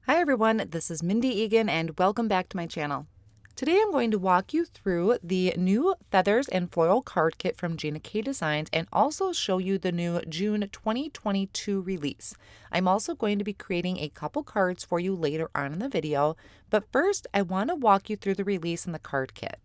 Hi everyone, this is Mindy Eggen and welcome back to my channel. Today I'm going to walk you through the new Feathers and Floral card kit from Gina Designs and also show you the new June 2022 release. I'm also going to be creating a couple cards for you later on in the video, but first I want to walk you through the release in the card kit.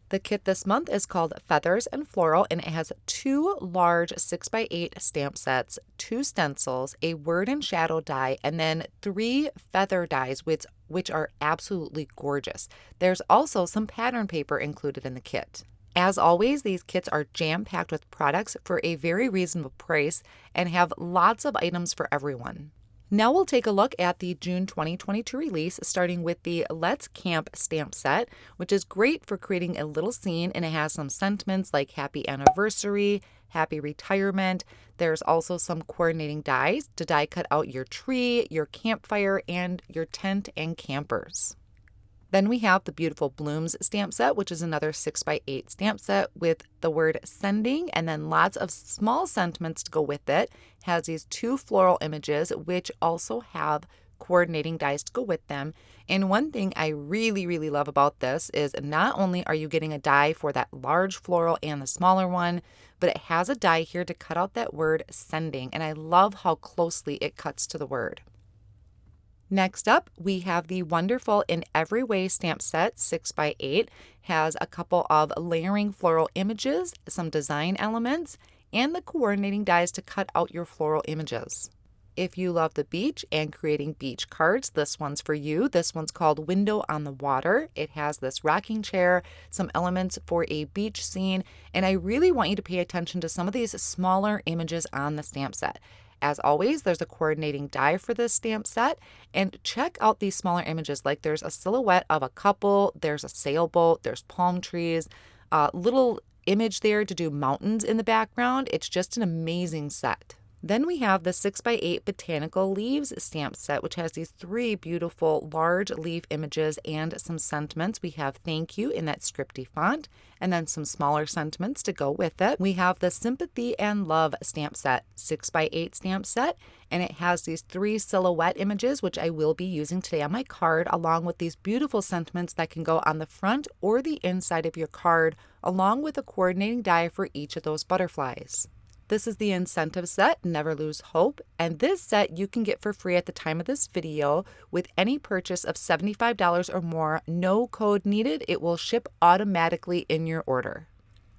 The kit this month is called Feathers and Floral, and it has 2 large 6x8 stamp sets, 2 stencils, a word and shadow die, and then 3 feather dies, which are absolutely gorgeous. There's also some pattern paper included in the kit. As always, these kits are jam-packed with products for a very reasonable price and have lots of items for everyone. Now we'll take a look at the June 2022 release, starting with the Let's Camp stamp set, which is great for creating a little scene, and it has some sentiments like happy anniversary, happy retirement. There's also some coordinating dies to die cut out your tree, your campfire, and your tent and campers. Then we have the beautiful Blooms stamp set, which is another 6x8 stamp set with the word sending and then lots of small sentiments to go with it. Has these 2 floral images, which also have coordinating dies to go with them. And one thing I really love about this is not only are you getting a die for that large floral and the smaller one, but it has a die here to cut out that word sending. And I love how closely it cuts to the word. Next up, we have the wonderful In Every Way stamp set 6x8. Has a couple of layering floral images, some design elements, and the coordinating dies to cut out your floral images. If you love the beach and creating beach cards, this one's for you. This one's called Window on the Water. It has this rocking chair, some elements for a beach scene, and I really want you to pay attention to some of these smaller images on the stamp set. As always, there's a coordinating die for this stamp set, and check out these smaller images. Like there's a silhouette of a couple, there's a sailboat, there's palm trees, a little image there to do mountains in the background. It's just an amazing set. Then we have the 6x8 Botanical Leaves stamp set, which has these 3 beautiful large leaf images and some sentiments. We have thank you in that scripty font, and then some smaller sentiments to go with it. We have the Sympathy and Love stamp set, 6x8 stamp set, and it has these 3 silhouette images, which I will be using today on my card, along with these beautiful sentiments that can go on the front or the inside of your card, along with a coordinating die for each of those butterflies. This is the incentive set, Never Lose Hope, and this set you can get for free at the time of this video with any purchase of $75 or more. No code needed. It will ship automatically in your order.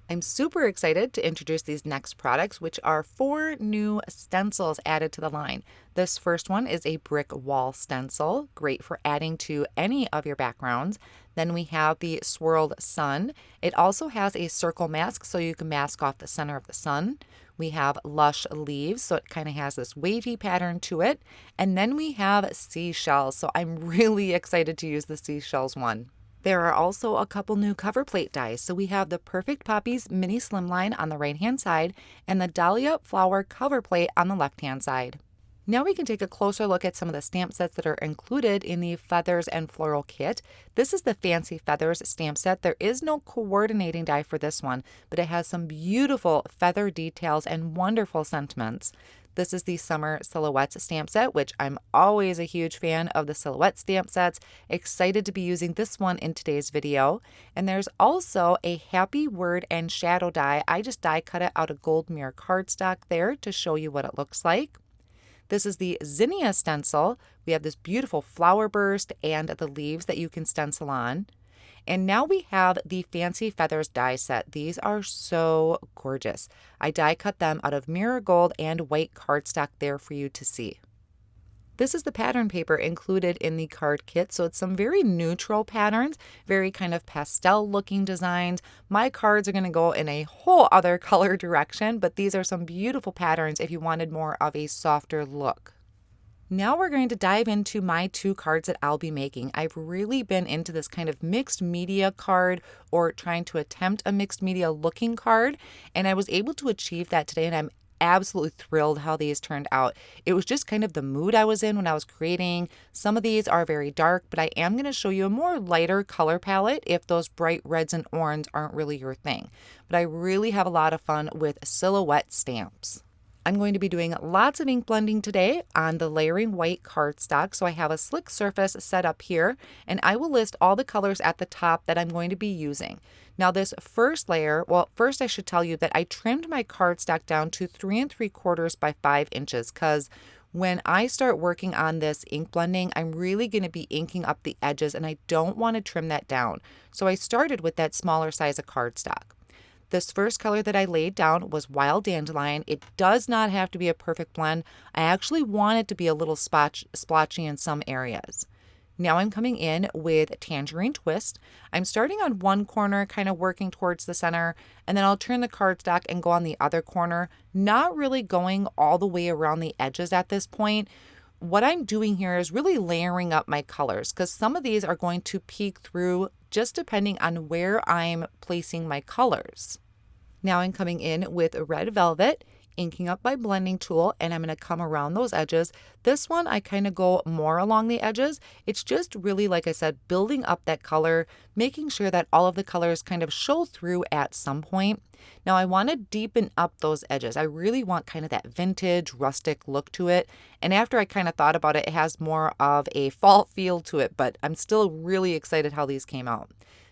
I'm super excited to introduce these next products, which are 4 new stencils added to the line. This first one is a brick wall stencil, great for adding to any of your backgrounds. Then we have the Swirled Sun. It also has a circle mask, so you can mask off the center of the sun. We have Lush Leaves, so it kind of has this wavy pattern to it. And then we have Seashells, so I'm really excited to use the Seashells one. There are also a couple new cover plate dies. So we have the Perfect Poppies Mini Slimline on the right-hand side and the Dahlia Flower cover plate on the left-hand side. Now we can take a closer look at some of the stamp sets that are included in the Feathers and Floral kit. This is the Fancy Feathers stamp set. There is no coordinating die for this one, but it has some beautiful feather details and wonderful sentiments. This is the Summer Silhouettes stamp set, which I'm always a huge fan of the silhouette stamp sets. Excited to be using this one in today's video. And there's also a Happy Word and Shadow die. I just die cut it out of gold mirror cardstock there to show you what it looks like. This is the Zinnia Stencil. We have this beautiful flower burst and the leaves that you can stencil on. And now we have the Fancy Feathers die set. These are so gorgeous. I die cut them out of mirror gold and white cardstock there for you to see. This is the pattern paper included in the card kit, so it's some very neutral patterns, very kind of pastel looking designs. My cards are going to go in a whole other color direction, but these are some beautiful patterns if you wanted more of a softer look. Now we're going to dive into my 2 cards that I'll be making. I've really been into this kind of mixed media card or trying to attempt a mixed media looking card, and I was able to achieve that today, and I'm absolutely thrilled how these turned out. It was just kind of the mood I was in when I was creating. Some of these are very dark, but I am going to show you a more lighter color palette if those bright reds and orange aren't really your thing. But I really have a lot of fun with silhouette stamps. I'm going to be doing lots of ink blending today on the layering white cardstock. So I have a slick surface set up here, and I will list all the colors at the top that I'm going to be using. Now this first layer, well, first I should tell you that I trimmed my cardstock down to 3 3/4 by 5 inches because when I start working on this ink blending, I'm really going to be inking up the edges and I don't want to trim that down. So I started with that smaller size of cardstock. This first color that I laid down was Wild Dandelion. It does not have to be a perfect blend. I actually want it to be a little splotchy in some areas. Now I'm coming in with Tangerine Twist. I'm starting on one corner, kind of working towards the center, and then I'll turn the cardstock and go on the other corner, not really going all the way around the edges at this point. What I'm doing here is really layering up my colors because some of these are going to peek through just depending on where I'm placing my colors. Now I'm coming in with Red Velvet, inking up my blending tool, and I'm going to come around those edges. This one, I kind of go more along the edges. It's just really, like I said, building up that color, making sure that all of the colors kind of show through at some point. Now I want to deepen up those edges. I really want kind of that vintage, rustic look to it. And after I kind of thought about it, it has more of a fall feel to it, but I'm still really excited how these came out.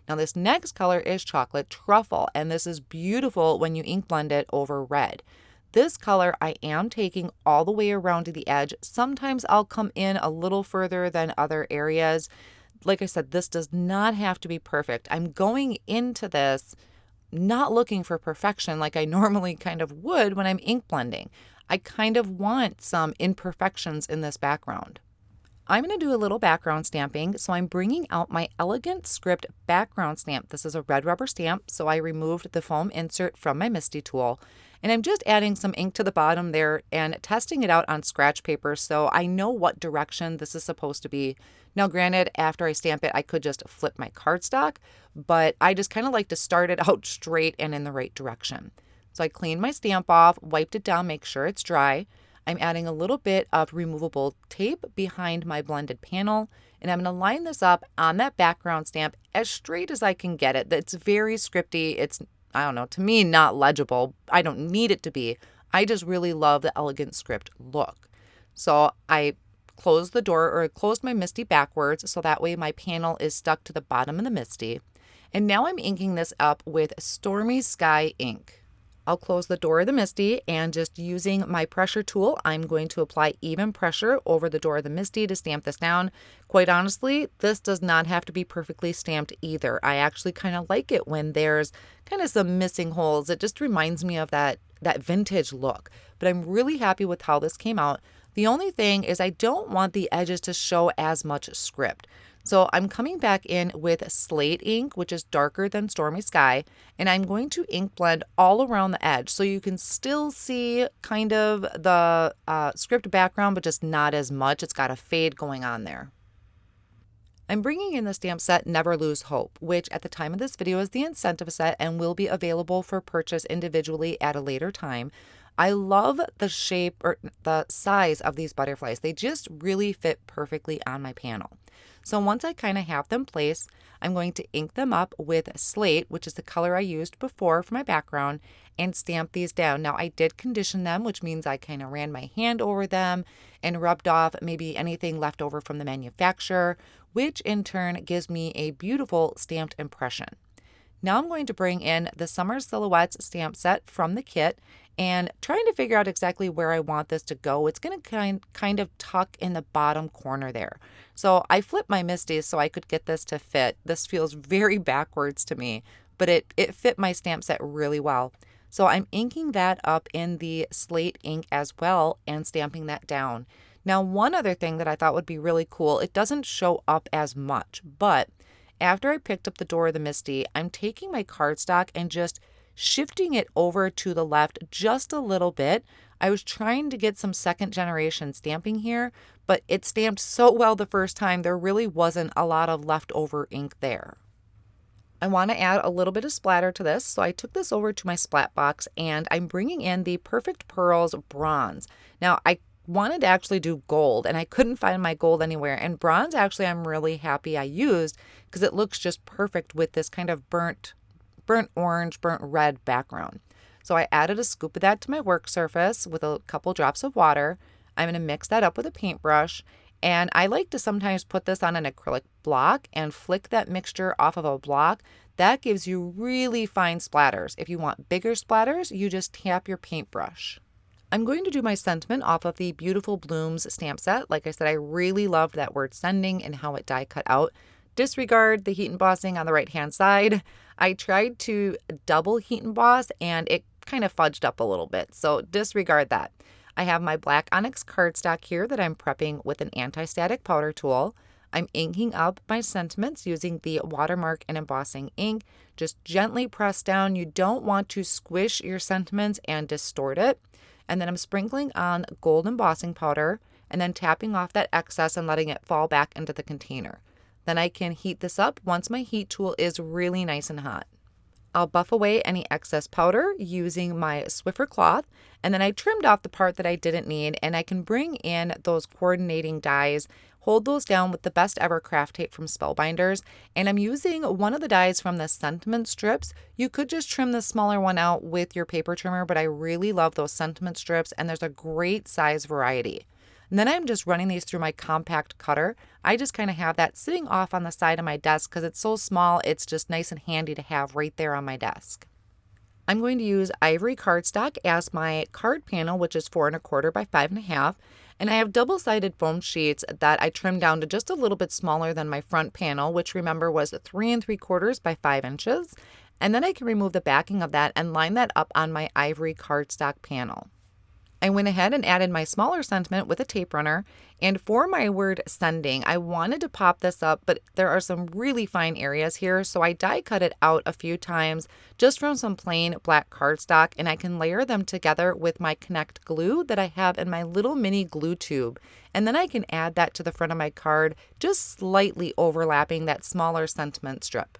Now this next color is Chocolate Truffle, and this is beautiful when you ink blend it over red. This color I am taking all the way around to the edge. Sometimes I'll come in a little further than other areas. Like I said, this does not have to be perfect. I'm going into this not looking for perfection like I normally kind of would when I'm ink blending. I kind of want some imperfections in this background. I'm going to do a little background stamping, so I'm bringing out my Elegant Script background stamp. This is a red rubber stamp, so I removed the foam insert from my Misti tool, and I'm just adding some ink to the bottom there and testing it out on scratch paper so I know what direction this is supposed to be. Now granted, after I stamp it, I could just flip my cardstock, but I just kind of like to start it out straight and in the right direction. So I cleaned my stamp off, wiped it down, make sure it's dry. I'm adding a little bit of removable tape behind my blended panel, and I'm going to line this up on that background stamp as straight as I can get it. It's very scripty. It's, I don't know, to me, not legible. I don't need it to be. I just really love the Elegant Script look. So I closed the door, or I closed my Misti backwards, so that way my panel is stuck to the bottom of the Misti. And now I'm inking this up with Stormy Sky Ink. I'll close the door of the Misti, and just using my pressure tool, I'm going to apply even pressure over the door of the Misti to stamp this down. Quite honestly, this does not have to be perfectly stamped either. I actually kind of like it when there's kind of some missing holes. It just reminds me of that vintage look. But I'm really happy with how this came out. The only thing is I don't want the edges to show as much script. So I'm coming back in with Slate Ink, which is darker than Stormy Sky, and I'm going to ink blend all around the edge so you can still see kind of the script background, but just not as much. It's got a fade going on there. I'm bringing in the stamp set Never Lose Hope, which at the time of this video is the incentive set and will be available for purchase individually at a later time. I love the shape or the size of these butterflies. They just really fit perfectly on my panel. So once I kind of have them placed, I'm going to ink them up with Slate, which is the color I used before for my background, and stamp these down. Now I did condition them, which means I kind of ran my hand over them and rubbed off maybe anything left over from the manufacturer, which in turn gives me a beautiful stamped impression. Now I'm going to bring in the Summer Silhouettes stamp set from the kit and trying to figure out exactly where I want this to go. It's going to kind of tuck in the bottom corner there. So I flipped my Mistis so I could get this to fit. This feels very backwards to me, but it fit my stamp set really well. So I'm inking that up in the Slate ink as well and stamping that down. Now, one other thing that I thought would be really cool, it doesn't show up as much, but after I picked up the door of the Misti, I'm taking my cardstock and just shifting it over to the left just a little bit. I was trying to get some second generation stamping here, but it stamped so well the first time, there really wasn't a lot of leftover ink there. I want to add a little bit of splatter to this, so I took this over to my splat box and I'm bringing in the Perfect Pearls Bronze. Now, I wanted to actually do gold and I couldn't find my gold anywhere, and bronze actually I'm really happy I used because it looks just perfect with this kind of burnt orange, burnt red background. So I added a scoop of that to my work surface with a couple drops of water. I'm going to mix that up with a paintbrush. And I like to sometimes put this on an acrylic block and flick that mixture off of a block. That gives you really fine splatters. If you want bigger splatters, you just tap your paintbrush. I'm going to do my sentiment off of the Beautiful Blooms stamp set. Like I said, I really loved that word sending and how it die cut out. Disregard the heat embossing on the right hand side. I tried to double heat emboss and it kind of fudged up a little bit, so disregard that. I have my black Onyx cardstock here that I'm prepping with an anti-static powder tool. I'm inking up my sentiments using the Watermark and Embossing ink. Just gently press down. You don't want to squish your sentiments and distort it. And then I'm sprinkling on gold embossing powder and then tapping off that excess and letting it fall back into the container. Then I can heat this up once my heat tool is really nice and hot. I'll buff away any excess powder using my Swiffer cloth, and then I trimmed off the part that I didn't need, and I can bring in those coordinating dies, hold those down with the best ever craft tape from Spellbinders, and I'm using one of the dies from the sentiment strips. You could just trim the smaller one out with your paper trimmer, but I really love those sentiment strips, and there's a great size variety. And then I'm just running these through my compact cutter. I just kind of have that sitting off on the side of my desk because it's so small, it's just nice and handy to have right there on my desk. I'm going to use Ivory Cardstock as my card panel, which is 4 1/4 by 5 1/2. And I have double-sided foam sheets that I trimmed down to just a little bit smaller than my front panel, which remember was 3 3/4 by 5 inches. And then I can remove the backing of that and line that up on my Ivory Cardstock panel. I went ahead and added my smaller sentiment with a tape runner, and for my word sending, I wanted to pop this up, but there are some really fine areas here, so I die cut it out a few times just from some plain black cardstock, and I can layer them together with my Connect glue that I have in my little mini glue tube, and then I can add that to the front of my card, just slightly overlapping that smaller sentiment strip.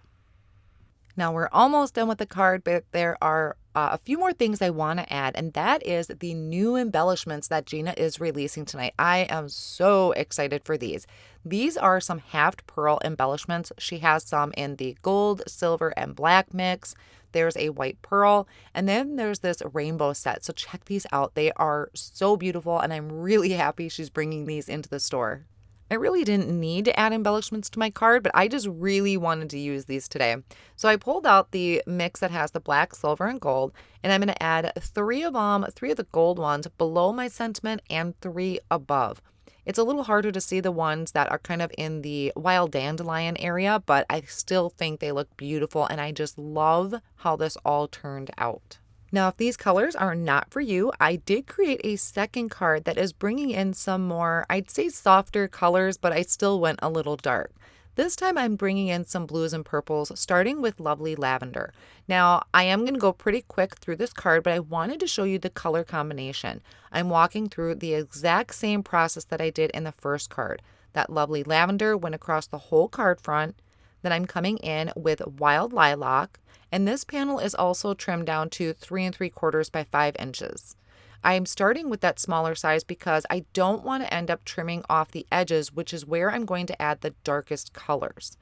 Now we're almost done with the card, but there are a few more things I want to add, and that is the new embellishments that Gina is releasing tonight. I am so excited for these. These are some halved pearl embellishments. She has some in the gold, silver, and black mix. There's a white pearl, and then there's this rainbow set. So check these out. They are so beautiful, and I'm really happy she's bringing these into the store. I really didn't need to add embellishments to my card, but I just really wanted to use these today. So I pulled out the mix that has the black, silver, and gold, and I'm going to add 3 of them, 3 of the gold ones below my sentiment and 3 above. It's a little harder to see the ones that are kind of in the wild dandelion area, but I still think they look beautiful, and I just love how this all turned out. Now, if these colors are not for you, I did create a second card that is bringing in some more, I'd say softer colors, but I still went a little dark. This time I'm bringing in some blues and purples, starting with lovely lavender. Now, I am going to go pretty quick through this card, but I wanted to show you the color combination. I'm walking through the exact same process that I did in the first card. That lovely lavender went across the whole card front. Then I'm coming in with wild lilac. And this panel is also trimmed down to 3 3/4 by 5 inches. I'm starting with that smaller size because I don't want to end up trimming off the edges, which is where I'm going to add the darkest colors.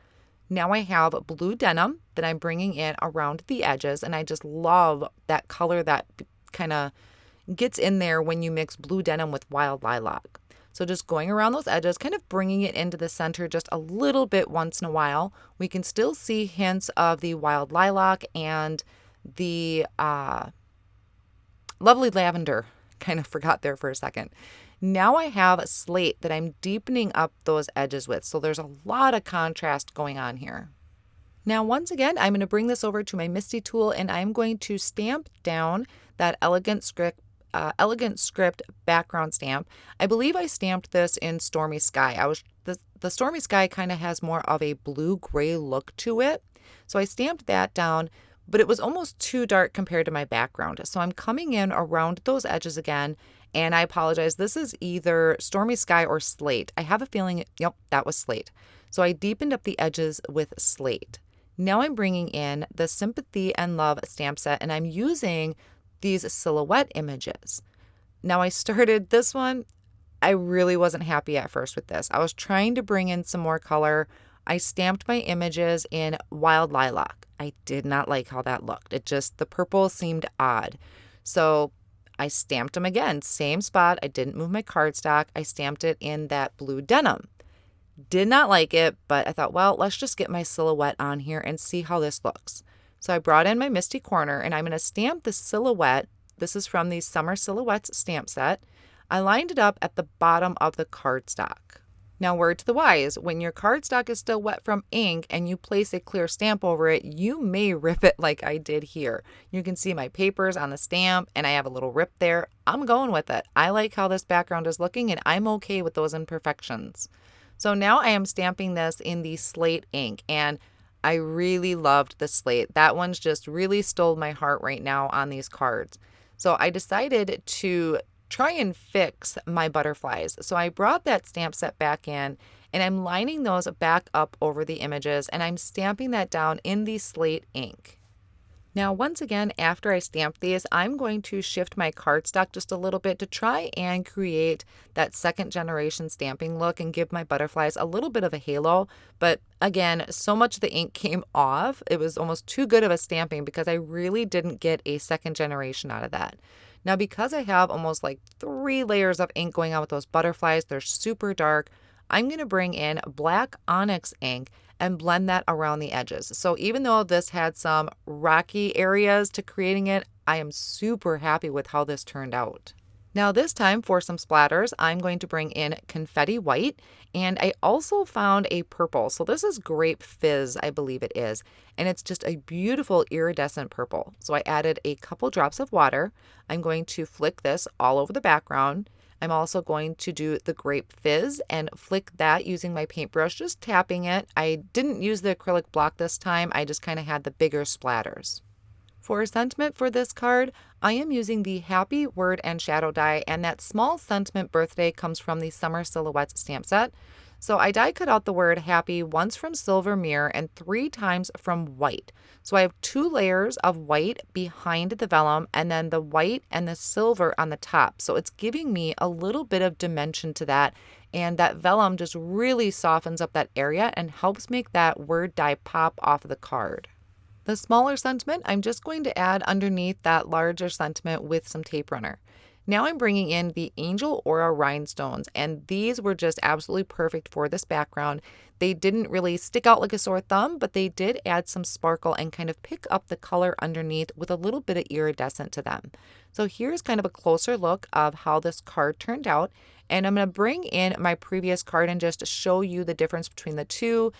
Now I have blue denim that I'm bringing in around the edges, and I just love that color that kind of gets in there when you mix blue denim with wild lilac. So just going around those edges, kind of bringing it into the center just a little bit once in a while. We can still see hints of the wild lilac and the lovely lavender. Kind of forgot there for a second. Now I have a slate that I'm deepening up those edges with. So there's a lot of contrast going on here. Now, once again, I'm going to bring this over to my Misti tool, and I'm going to stamp down that elegant script background stamp. I believe I stamped this in Stormy Sky. The Stormy Sky kind of has more of a blue-gray look to it. So I stamped that down, but it was almost too dark compared to my background. So I'm coming in around those edges again, and I apologize. This is either Stormy Sky or Slate. I have a feeling, yep, that was Slate. So I deepened up the edges with Slate. Now I'm bringing in the Sympathy and Love stamp set, and I'm using these silhouette images. Now I started this one. I really wasn't happy at first with this. I was trying to bring in some more color. I stamped my images in wild lilac. I did not like how that looked. The purple seemed odd. So I stamped them again, same spot. I didn't move my cardstock. I stamped it in that blue denim. Did not like it, but I thought, well, let's just get my silhouette on here and see how this looks. So I brought in my Misti Corner and I'm going to stamp the silhouette. This is from the Summer Silhouettes stamp set. I lined it up at the bottom of the cardstock. Now, word to the wise, when your cardstock is still wet from ink and you place a clear stamp over it, you may rip it like I did here. You can see my papers on the stamp and I have a little rip there. I'm going with it. I like how this background is looking and I'm okay with those imperfections. So now I am stamping this in the Slate ink and I really loved the Slate. That one's just really stole my heart right now on these cards. So I decided to try and fix my butterflies. So I brought that stamp set back in and I'm lining those back up over the images and I'm stamping that down in the Slate ink. Now, once again, after I stamp these, I'm going to shift my cardstock just a little bit to try and create that second generation stamping look and give my butterflies a little bit of a halo. But again, so much of the ink came off. It was almost too good of a stamping because I really didn't get a second generation out of that. Now, because I have almost like 3 layers of ink going on with those butterflies, they're super dark, I'm going to bring in black Onyx ink and blend that around the edges. So even though this had some rocky areas to creating it, I am super happy with how this turned out. Now this time for some splatters, I'm going to bring in Confetti White, and I also found a purple. So this is Grape Fizz, I believe it is, and it's just a beautiful iridescent purple. So I added a couple drops of water. I'm going to flick this all over the background. I'm also going to do the Grape Fizz and flick that using my paintbrush, just tapping it. I didn't use the acrylic block this time. I just kind of had the bigger splatters. For a sentiment for this card, I am using the Happy Word and Shadow die, and that small sentiment birthday comes from the Summer Silhouettes stamp set. So I die cut out the word happy once from Silver Mirror and 3 times from white. So I have 2 layers of white behind the vellum and then the white and the silver on the top. So it's giving me a little bit of dimension to that, and that vellum just really softens up that area and helps make that word die pop off of the card. The smaller sentiment, I'm just going to add underneath that larger sentiment with some tape runner. Now I'm bringing in the Angel Aura Rhinestones, and these were just absolutely perfect for this background. They didn't really stick out like a sore thumb, but they did add some sparkle and kind of pick up the color underneath with a little bit of iridescent to them. So here's kind of a closer look of how this card turned out, and I'm going to bring in my previous card and just show you the difference between the two.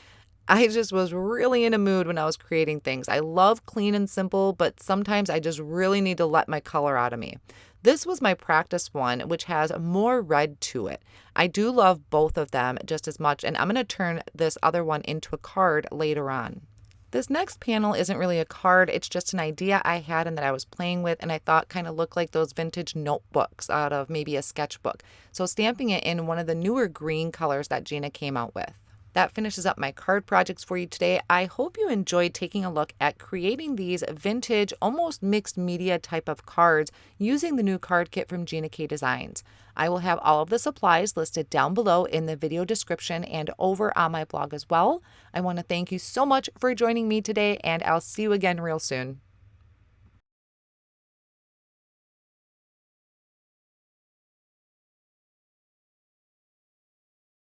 I just was really in a mood when I was creating things. I love clean and simple, but sometimes I just really need to let my color out of me. This was my practice one, which has more red to it. I do love both of them just as much, and I'm going to turn this other one into a card later on. This next panel isn't really a card, it's just an idea I had and that I was playing with, and I thought kind of looked like those vintage notebooks out of maybe a sketchbook. So stamping it in one of the newer green colors that Gina came out with. That finishes up my card projects for you today. I hope you enjoyed taking a look at creating these vintage, almost mixed media type of cards using the new card kit from Gina K Designs. I will have all of the supplies listed down below in the video description and over on my blog as well. I want to thank you so much for joining me today, and I'll see you again real soon.